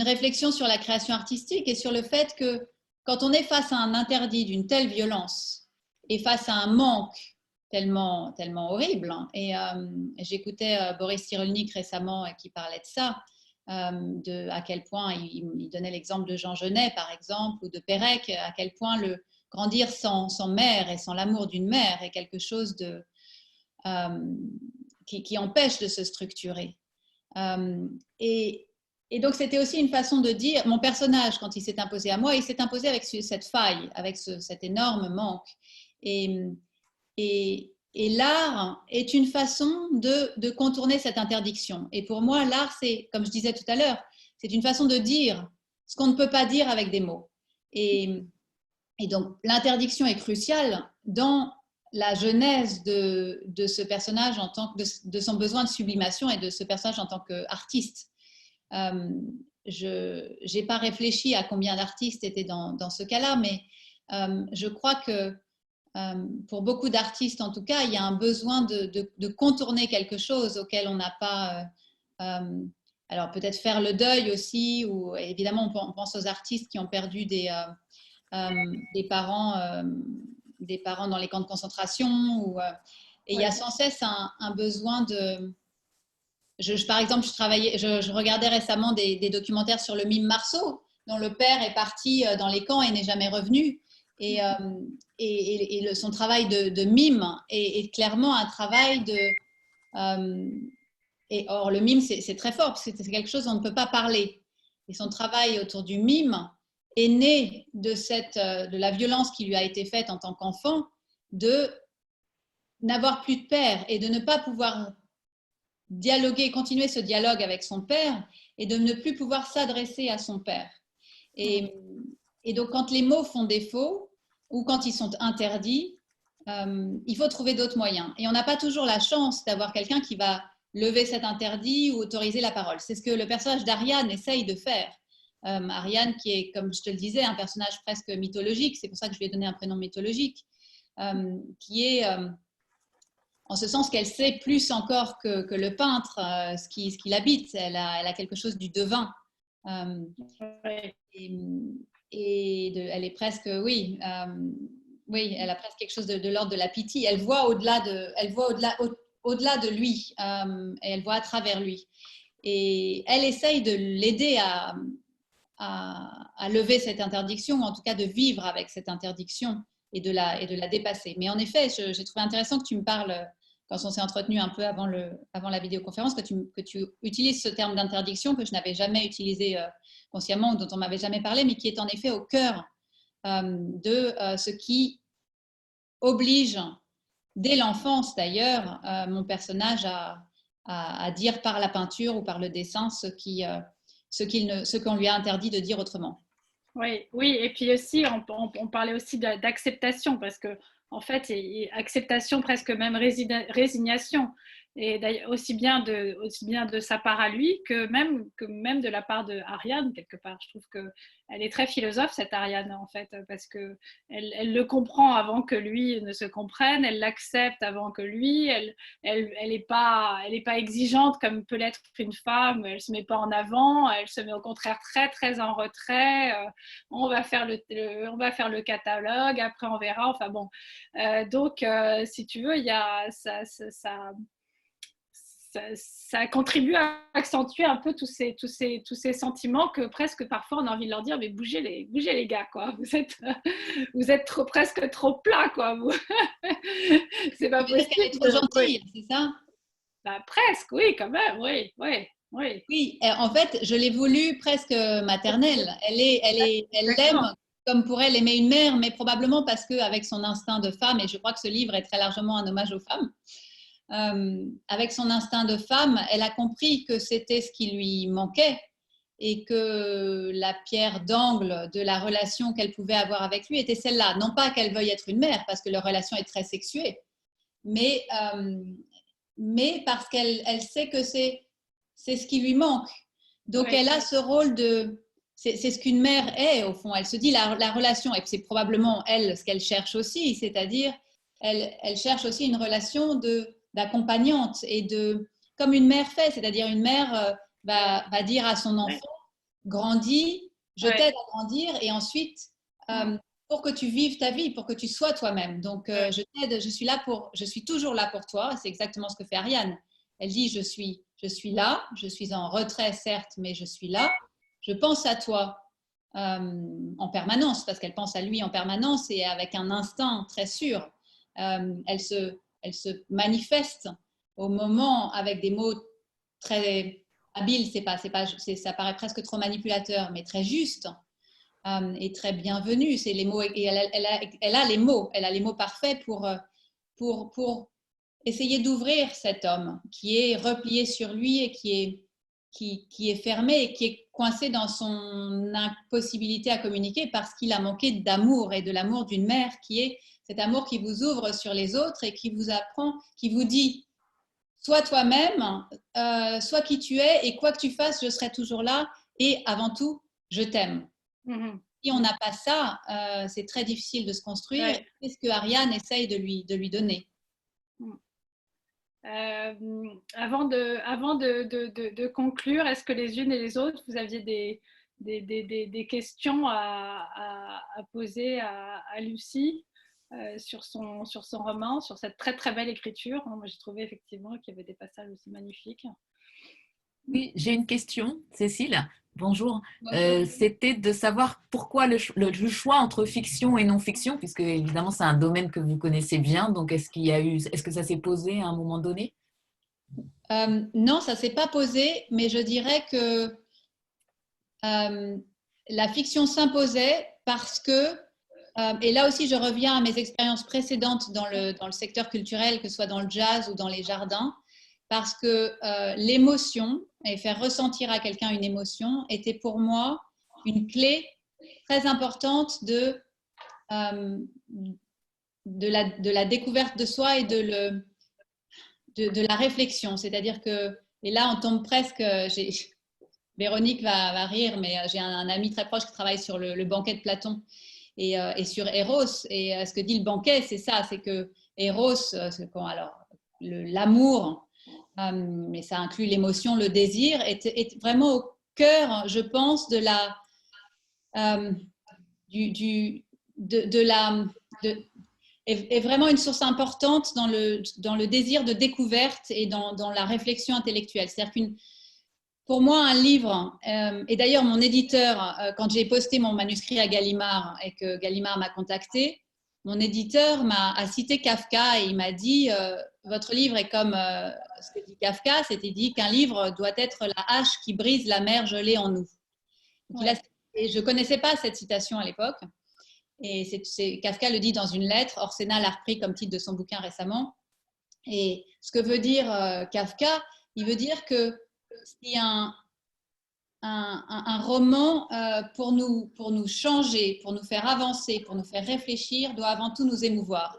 réflexion sur la création artistique et sur le fait que quand on est face à un interdit d'une telle violence et face à un manque tellement horrible, hein, et j'écoutais Boris Cyrulnik récemment qui parlait de ça, à quel point il donnait l'exemple de Jean Genet, par exemple, ou de Pérec, à quel point le grandir sans mère et sans l'amour d'une mère est quelque chose qui empêche de se structurer. Et donc, c'était aussi une façon de dire, mon personnage, quand il s'est imposé à moi, il s'est imposé avec cette faille, avec cet énorme manque. Et l'art est une façon de contourner cette interdiction. Et pour moi, l'art, c'est, comme je disais tout à l'heure, c'est une façon de dire ce qu'on ne peut pas dire avec des mots. Et donc, l'interdiction est cruciale dans la genèse de ce personnage de son besoin de sublimation et de ce personnage en tant qu'artiste. Je n'ai pas réfléchi à combien d'artistes étaient dans ce cas-là, mais je crois que pour beaucoup d'artistes, en tout cas, il y a un besoin de contourner quelque chose auquel on n'a pas... alors peut-être faire le deuil aussi, ou évidemment on pense aux artistes qui ont perdu des parents dans les camps de concentration, et il y a sans cesse un besoin de... par exemple, je regardais récemment des documentaires sur le mime Marceau, dont le père est parti dans les camps et n'est jamais revenu. Et son travail de mime est clairement un travail or, le mime, c'est très fort, parce que c'est quelque chose dont on ne peut pas parler. Et son travail autour du mime est né de la violence qui lui a été faite en tant qu'enfant, de n'avoir plus de père et de ne pas pouvoir dialoguer, continuer ce dialogue avec son père, et de ne plus pouvoir s'adresser à son père. Et donc, quand les mots font défaut ou quand ils sont interdits, il faut trouver d'autres moyens. Et on n'a pas toujours la chance d'avoir quelqu'un qui va lever cet interdit ou autoriser la parole. C'est ce que le personnage d'Ariane essaye de faire. Ariane, qui est, comme je te le disais, un personnage presque mythologique, c'est pour ça que je lui ai donné un prénom mythologique, qui est, en ce sens qu'elle sait plus encore que le peintre ce qui l'habite. Elle a quelque chose du devin. Ouais. Elle est presque, oui, oui, elle a presque quelque chose de l'ordre de la pitié. Elle voit au-delà de lui et elle voit à travers lui. Et elle essaye de l'aider à lever cette interdiction, ou en tout cas de vivre avec cette interdiction et de la dépasser. Mais en effet, j'ai trouvé intéressant que tu me parles, quand on s'est entretenu un peu avant la vidéoconférence, que tu utilises ce terme d'interdiction que je n'avais jamais utilisé consciemment ou dont on m'avait jamais parlé, mais qui est en effet au cœur de ce qui oblige, dès l'enfance d'ailleurs, mon personnage à dire par la peinture ou par le dessin ce qu'on lui a interdit de dire autrement. Oui, oui, et puis aussi, on parlait aussi d'acceptation, parce que en fait, acceptation, presque même résignation, et aussi bien de sa part à lui que même de la part de Ariane, quelque part. Je trouve qu'elle est très philosophe, cette Ariane, en fait, parce que elle le comprend avant que lui ne se comprenne, elle l'accepte avant que lui, elle est pas exigeante comme peut l'être une femme, elle se met pas en avant, elle se met au contraire très très en retrait. On va faire le catalogue, après on verra, enfin bon. Donc, si tu veux, il y a ça contribue à accentuer un peu tous ces sentiments que presque parfois on a envie de leur dire, mais bougez les gars, quoi. Vous êtes presque trop plats, quoi. C'est pas possible. Elle est trop gentille, c'est ça? Bah, presque, oui, quand même, oui, oui. Oui. Oui, en fait, je l'ai voulu presque maternelle. Elle l'aime comme pourrait l'aimer une mère, mais probablement parce qu'avec son instinct de femme, et je crois que ce livre est très largement un hommage aux femmes, avec son instinct de femme, elle a compris que c'était ce qui lui manquait et que la pierre d'angle de la relation qu'elle pouvait avoir avec lui était celle-là. Non pas qu'elle veuille être une mère, parce que leur relation est très sexuée, mais parce qu'elle sait que c'est ce qui lui manque. Donc, elle a ce rôle de... C'est ce qu'une mère est, au fond. Elle se dit la relation, et c'est probablement elle ce qu'elle cherche aussi, c'est-à-dire elle cherche aussi une relation d'accompagnante et comme une mère fait, c'est-à-dire une mère va dire à son enfant, grandis, je t'aide à grandir, et ensuite, pour que tu vives ta vie, pour que tu sois toi-même. Donc, je t'aide, je suis toujours là pour toi. C'est exactement ce que fait Ariane. Elle dit, je suis là, je suis en retrait, certes, mais je suis là. Je pense à toi en permanence, parce qu'elle pense à lui en permanence et avec un instinct très sûr. Elle se manifeste au moment avec des mots très habiles, ça paraît presque trop manipulateur, mais très juste et très bienvenue. C'est les mots, et elle a les mots parfaits pour essayer d'ouvrir cet homme qui est replié sur lui et qui est fermé et qui est coincé dans son impossibilité à communiquer parce qu'il a manqué d'amour et de l'amour d'une mère qui est cet amour qui vous ouvre sur les autres et qui vous apprend, qui vous dit sois toi-même, sois qui tu es et quoi que tu fasses, je serai toujours là et avant tout, je t'aime. Si on n'a pas ça, c'est très difficile de se construire. Ouais. C'est ce que Ariane essaye de lui donner. Avant de conclure, est-ce que les unes et les autres, vous aviez des questions à poser à Lucie sur son roman, sur cette très très belle écriture? Moi, j'ai trouvé effectivement qu'il y avait des passages aussi magnifiques. Oui, j'ai une question, Cécile. Bonjour. C'était de savoir pourquoi le choix entre fiction et non-fiction, puisque évidemment c'est un domaine que vous connaissez bien. Donc est-ce que ça s'est posé à un moment donné? Non, ça s'est pas posé, mais je dirais que la fiction s'imposait parce que, et là aussi je reviens à mes expériences précédentes dans le secteur culturel, que ce soit dans le jazz ou dans les jardins, parce que l'émotion, et faire ressentir à quelqu'un une émotion, était pour moi une clé très importante de la découverte de soi et de la réflexion. C'est-à-dire que, et là on tombe presque, Véronique va rire, mais j'ai un ami très proche qui travaille sur le banquet de Platon et sur Eros. Et ce que dit le banquet, c'est ça, c'est que Eros, alors l'amour, mais ça inclut l'émotion, le désir, est vraiment au cœur, je pense, de la est vraiment une source importante dans le désir de découverte et dans la réflexion intellectuelle. C'est-à-dire pour moi, un livre, et d'ailleurs mon éditeur, quand j'ai posté mon manuscrit à Gallimard et que Gallimard m'a contacté, mon éditeur a cité Kafka et il m'a dit votre livre est comme ce que dit Kafka, c'était dit qu'un livre doit être la hache qui brise la mer gelée en nous. Et je ne connaissais pas cette citation à l'époque. Et Kafka le dit dans une lettre. Orsena l'a repris comme titre de son bouquin récemment. Et ce que veut dire Kafka, il veut dire que si un roman pour nous changer, pour nous faire avancer, pour nous faire réfléchir, doit avant tout nous émouvoir.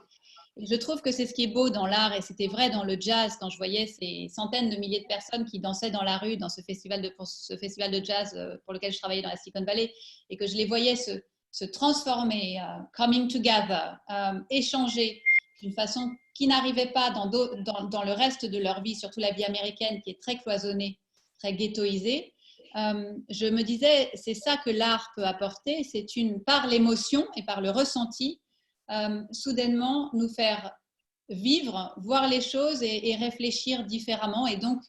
Et je trouve que c'est ce qui est beau dans l'art, et c'était vrai dans le jazz, quand je voyais ces centaines de milliers de personnes qui dansaient dans la rue dans ce festival de jazz pour lequel je travaillais dans la Silicon Valley, et que je les voyais se transformer, coming together, échanger d'une façon qui n'arrivait pas dans le reste de leur vie, surtout la vie américaine qui est très cloisonnée, très ghettoisée. Je me disais, c'est ça que l'art peut apporter, c'est par l'émotion et par le ressenti, soudainement nous faire vivre, voir les choses et réfléchir différemment et donc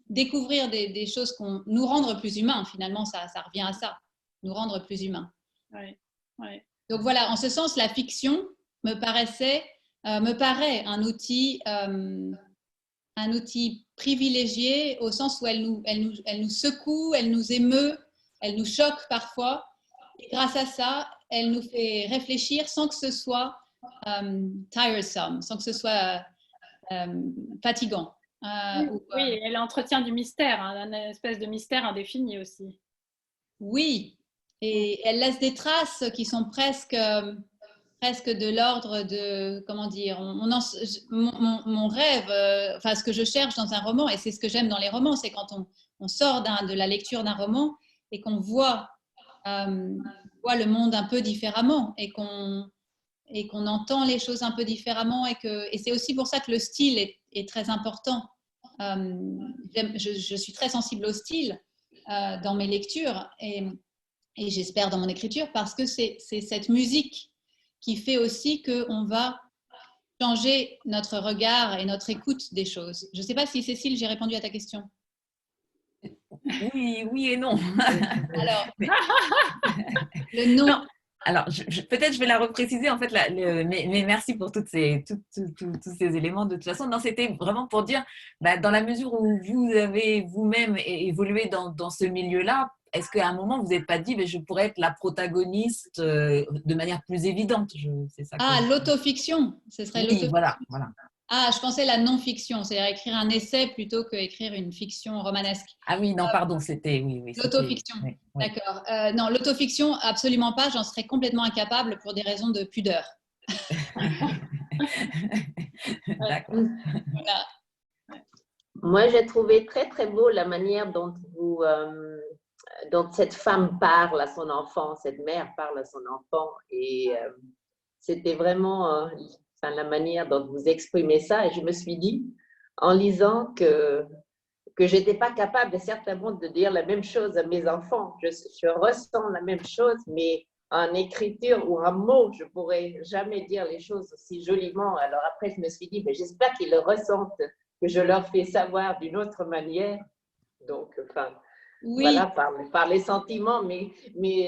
découvrir des choses nous rendre plus humains. Finalement, ça revient à ça, nous rendre plus humains. Ouais, ouais. Donc voilà, en ce sens, la fiction me paraît un outil privilégié au sens où elle nous secoue, elle nous émeut, elle nous choque parfois. Et grâce à ça, elle nous fait réfléchir sans que ce soit tiresome, sans que ce soit fatigant. Oui, elle entretient du mystère, hein, une espèce de mystère indéfini aussi. Oui, et elle laisse des traces qui sont presque de l'ordre de, comment dire, mon rêve, enfin ce que je cherche dans un roman, et c'est ce que j'aime dans les romans, c'est quand on sort de la lecture d'un roman et qu'on voit le monde un peu différemment et qu'on entend les choses un peu différemment et c'est aussi pour ça que le style est très important. Je suis très sensible au style dans mes lectures et j'espère dans mon écriture parce que c'est cette musique qui fait aussi qu'on va changer notre regard et notre écoute des choses. Je ne sais pas si Cécile, j'ai répondu à ta question. Oui et non. Alors, le non. Non. Alors, peut-être je vais la repréciser en fait, mais merci pour tous ces éléments. De toute façon, non, c'était vraiment pour dire, dans la mesure où vous avez vous-même évolué dans ce milieu-là, est-ce qu'à un moment vous n'êtes pas dit, je pourrais être la protagoniste de manière plus évidente? C'est ça. L'autofiction, ce serait oui, voilà. Ah, je pensais la non-fiction, c'est-à-dire écrire un essai plutôt qu'écrire une fiction romanesque. Ah oui, non, pardon, c'était… Oui, l'autofiction, oui. D'accord. Non, l'autofiction, absolument pas, j'en serais complètement incapable pour des raisons de pudeur. D'accord. Voilà. Moi, j'ai trouvé très, très beau la manière dont dont cette femme parle à son enfant, cette mère parle à son enfant. Et c'était vraiment… la manière dont vous exprimez ça, et je me suis dit, en lisant que je n'étais pas capable certainement de dire la même chose à mes enfants. Je ressens la même chose, mais en écriture ou en mots, je ne pourrais jamais dire les choses aussi joliment. Alors après, je me suis dit, j'espère qu'ils le ressentent, que je leur fais savoir d'une autre manière. Donc, oui. Voilà, par les sentiments, mais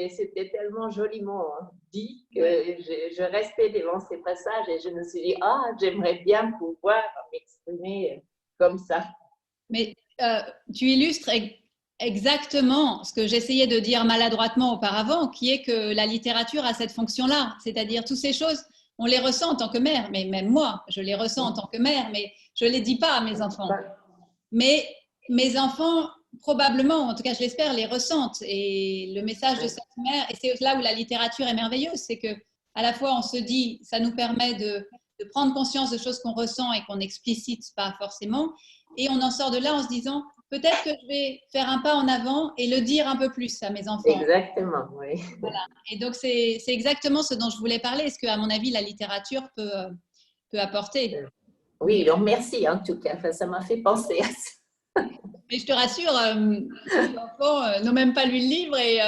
c'était tellement joliment dit que je restais devant ces passages et je me suis dit, j'aimerais bien pouvoir m'exprimer comme ça. Mais tu illustres exactement ce que j'essayais de dire maladroitement auparavant, qui est que la littérature a cette fonction-là, c'est-à-dire toutes ces choses, on les ressent en tant que mère, mais même moi, je les ressens en tant que mère, mais je ne les dis pas à mes enfants. Mais mes enfants… probablement, en tout cas je l'espère, les ressentent et le message de cette mère, et c'est là où la littérature est merveilleuse, c'est que à la fois on se dit, ça nous permet de prendre conscience de choses qu'on ressent et qu'on n'explicite pas forcément, et on en sort de là en se disant, peut-être que je vais faire un pas en avant et le dire un peu plus à mes enfants. Exactement, oui. Voilà. Et donc, c'est exactement ce dont je voulais parler. Est-ce qu'à mon avis, la littérature peut apporter? Oui, donc merci en tout cas. Enfin, ça m'a fait penser à ça. Mais je te rassure, les enfants n'ont même pas lu le livre et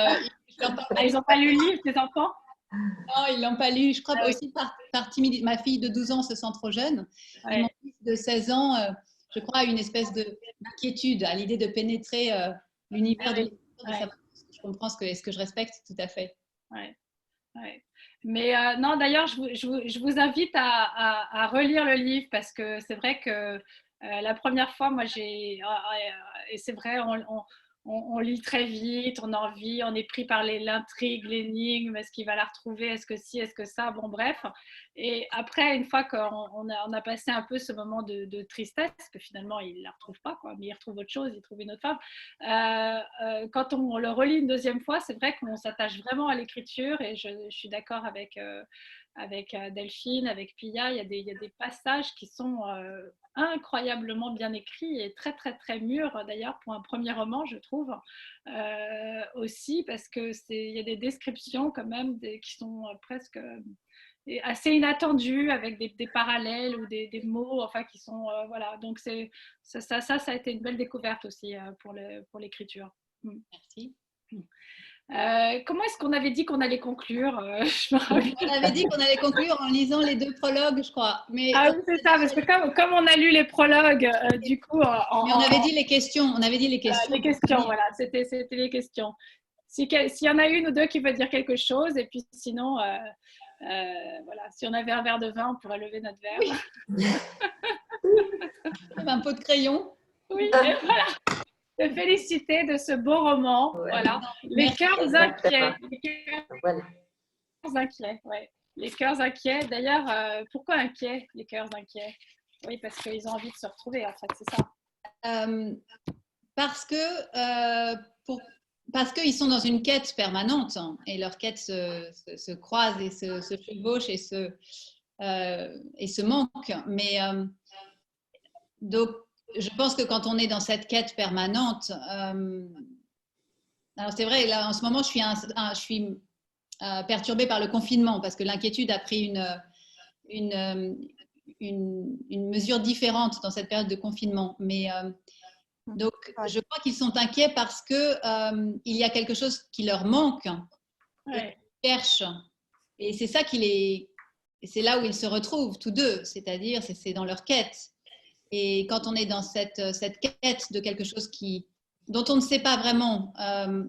je leur parle. Ils n'ont pas lu le livre, tes enfants? Non, ils ne l'ont pas lu. Je crois aussi par timidité. Ma fille de 12 ans se sent trop jeune. Et mon fils de 16 ans, je crois, a une espèce d'inquiétude à l'idée de pénétrer l'univers de l'écriture. Je comprends ce que je respecte tout à fait. Ouais. Ouais. Mais non, d'ailleurs, je vous invite à relire le livre parce que c'est vrai que la première fois, moi, et c'est vrai, on lit très vite, on a envie, on est pris par l'intrigue, l'énigme, est-ce qu'il va la retrouver, est-ce que si, est-ce que ça, bon bref. Et après, une fois qu'on a passé un peu ce moment de tristesse, que finalement il ne la retrouve pas, quoi, mais il retrouve autre chose, il trouve une autre femme, quand on le relit une deuxième fois, c'est vrai qu'on s'attache vraiment à l'écriture et je suis d'accord avec Delphine, avec Pia, il y a des passages qui sont incroyablement bien écrits et très très très mûrs d'ailleurs pour un premier roman, je trouve, aussi parce que il y a des descriptions quand même qui sont presque assez inattendues avec des parallèles ou des mots enfin qui sont voilà, donc ça a été une belle découverte aussi pour l'écriture. Merci. Comment est-ce qu'on avait dit qu'on allait conclure? On avait dit qu'on allait conclure en lisant les 2 prologues, je crois. Mais ah oui, c'est ça, parce que comme on a lu les prologues, du coup… mais on avait dit les questions. On avait dit les questions. Les questions, voilà, c'était les questions. S'il y en a une ou deux qui veut dire quelque chose, et puis sinon, voilà, si on avait un verre de vin, on pourrait lever notre verre. Oui. Un pot de crayon. Oui, et voilà. Te féliciter de ce beau roman. Ouais. Voilà. Les cœurs inquiets. Les cœurs inquiets, ouais. Les cœurs inquiets. D'ailleurs, pourquoi inquiets, les cœurs inquiets? Oui, parce qu'ils ont envie de se retrouver, en fait, c'est ça. Parce qu'ils sont dans une quête permanente hein, et leurs quêtes se croisent et se chevauchent et se manquent. Mais donc, je pense que quand on est dans cette quête permanente, alors c'est vrai, là en ce moment, je suis perturbée par le confinement parce que l'inquiétude a pris une mesure différente dans cette période de confinement. Mais donc, je crois qu'ils sont inquiets parce que il y a quelque chose qui leur manque et qu'ils cherchent. Et c'est ça c'est là où ils se retrouvent tous deux, c'est-à-dire c'est dans leur quête. Et quand on est dans cette quête de quelque chose dont on ne sait pas vraiment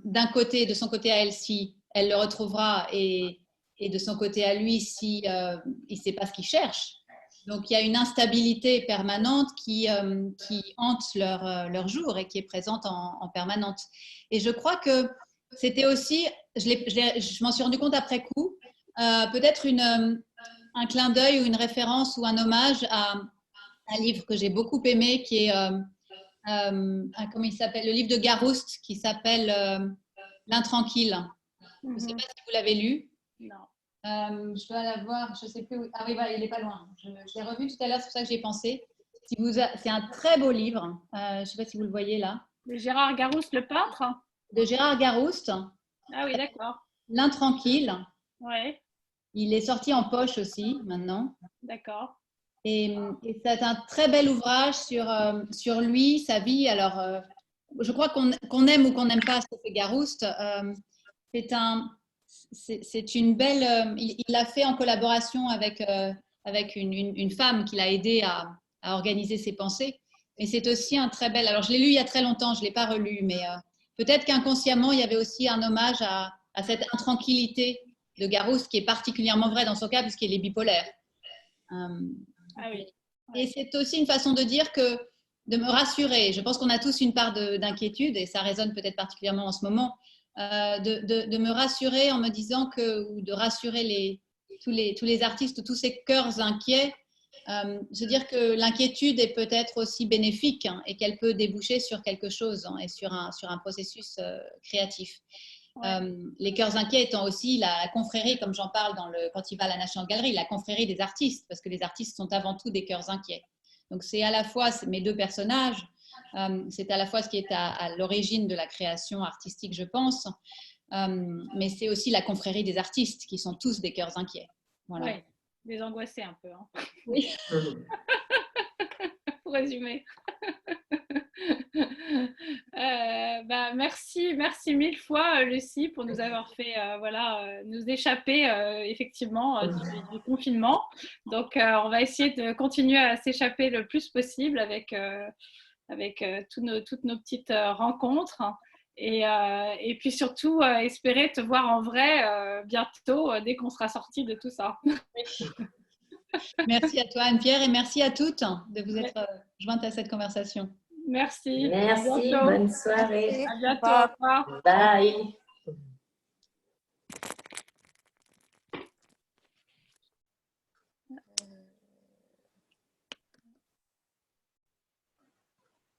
de son côté à elle si elle le retrouvera et de son côté à lui si il ne sait pas ce qu'il cherche. Donc il y a une instabilité permanente qui hante leur jour et qui est présente en permanence. Et je crois que c'était aussi, je m'en suis rendu compte après coup, peut-être un clin d'œil ou une référence ou un hommage à un livre que j'ai beaucoup aimé qui est, comment il s'appelle, le livre de Garouste qui s'appelle L'Intranquille. Je ne sais pas si vous l'avez lu. Non. Je dois l'avoir, je ne sais plus où. Ah oui, voilà, il n'est pas loin. Je l'ai revu tout à l'heure, c'est pour ça que j'y ai pensé. C'est un très beau livre. Je ne sais pas si vous le voyez là. De Gérard Garouste, le peintre? De Gérard Garouste. Ah oui, d'accord. L'Intranquille. Ouais. Il est sorti en poche aussi maintenant. D'accord. Et c'est un très bel ouvrage sur lui, sa vie. Alors, je crois qu'on aime ou qu'on n'aime pas Sophie Garouste. C'est une belle… il l'a fait en collaboration avec une femme qui l'a aidé à organiser ses pensées. Mais c'est aussi un très bel… Alors, je l'ai lu il y a très longtemps, je ne l'ai pas relu, mais peut-être qu'inconsciemment, il y avait aussi un hommage à cette intranquillité de Garouste qui est particulièrement vraie dans son cas puisqu'il est bipolaire. Ah oui. Et c'est aussi une façon de dire de me rassurer. Je pense qu'on a tous une part d'inquiétude et ça résonne peut-être particulièrement en ce moment, de me rassurer en me disant ou de rassurer tous les artistes, tous ces cœurs inquiets, se dire que l'inquiétude est peut-être aussi bénéfique hein, et qu'elle peut déboucher sur quelque chose hein, et sur un processus créatif. Les cœurs inquiets étant aussi la confrérie, comme j'en parle quand il va à la National Gallery, la confrérie des artistes, parce que les artistes sont avant tout des cœurs inquiets. Donc c'est à la fois mes deux personnages, c'est à la fois ce qui est à l'origine de la création artistique, je pense, mais c'est aussi la confrérie des artistes qui sont tous des cœurs inquiets. Voilà. Oui, des angoissés un peu. Hein. Oui. Pour résumer. Merci mille fois, Lucie, pour nous avoir fait nous échapper effectivement du confinement. Donc, on va essayer de continuer à s'échapper le plus possible avec toutes nos petites rencontres. Et puis surtout, espérer te voir en vrai bientôt, dès qu'on sera sorti de tout ça. Merci à toi, Anne-Pierre, et merci à toutes de vous être jointes à cette conversation. Merci. Merci, bonne soirée. À bientôt. Au revoir. Bye.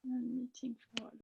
Meeting for